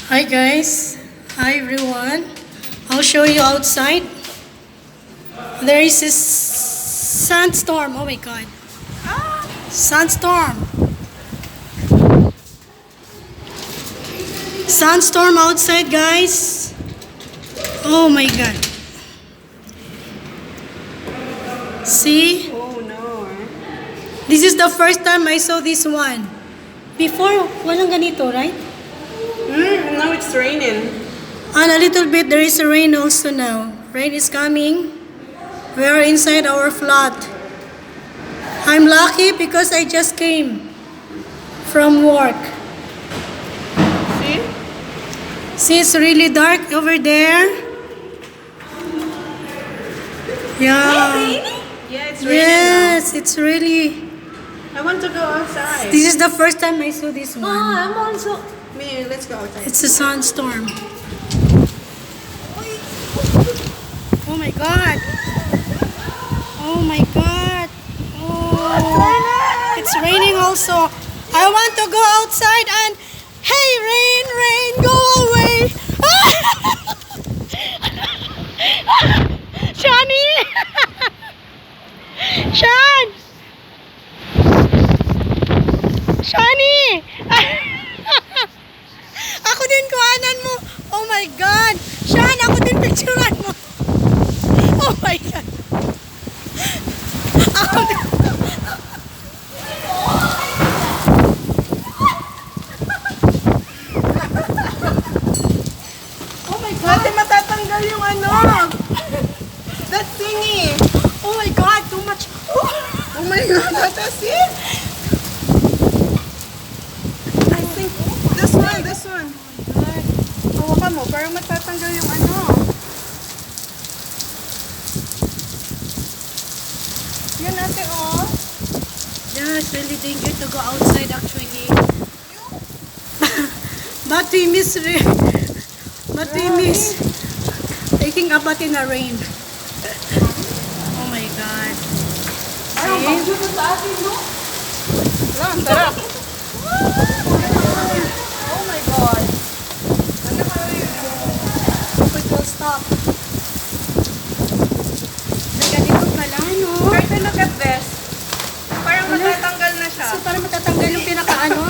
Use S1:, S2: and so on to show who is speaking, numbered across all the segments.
S1: Hi guys, hi everyone. I'll show you outside. There is a sandstorm. Oh my god. Sandstorm. Sandstorm outside guys. Oh my god. See?
S2: Oh no.
S1: This is the first time I saw this one. Before, walang ganito, right?
S2: Now it's raining.
S1: And a little bit, there is a rain also now. Rain is coming. We are inside our flat. I'm lucky because I just came from work.
S2: See?
S1: See, it's really dark over there. Yeah.
S2: Yeah, it's raining
S1: Yes, it's really.
S2: now. I want to go outside.
S1: This is the first time I saw this one.
S2: I'm also. Me, let's go outside.
S1: It's a sandstorm. Oh my god. Oh my god. Oh. It's raining also. I want to go outside and hey, rain, rain, go away. Shani! Shan! Shani! Ako din kuhanan mo. Oh my God. Shan, ako din picturean mo. Oh my God. Ako din. Oh my God.
S2: Ate, matatanggal yung ano. That thingy.
S1: Oh my God. Too much.
S2: Oh my God, that's it. I think this one, this one. Hawakan mo, parang matatanggal yung ano. Yan ate, oh.
S1: Yeah, it's really dangerous to go outside actually. But we miss taking a bath in the rain. Oh my God. See?
S2: Lang, sarap.
S1: Oh my God. Hope it will stop. Ganito pala, no?
S2: Try to look at this. Parang matatanggal na siya.
S1: So, para matatanggal yung pinaka-ano,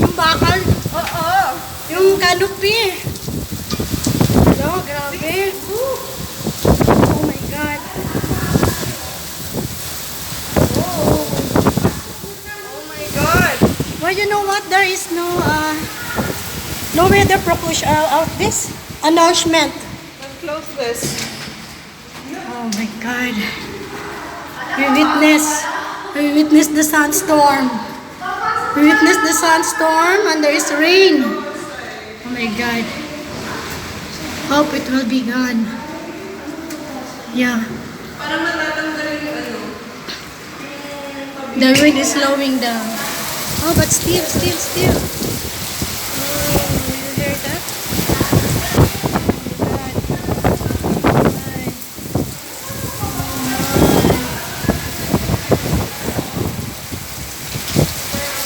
S1: yung bakal,
S2: Oo.
S1: yung canopy. Hello, grabe. Oh my God.
S2: Oh my God.
S1: Well, you know what? There is no weather precaution out this announcement.
S2: Let's close this.
S1: Oh my God. We witness the sandstorm. We witness the sandstorm and there is rain. Oh my God. Hope it will be gone. Yeah.
S2: Parang matatanggal yung ano.
S1: The wind is slowing down. Oh, but still.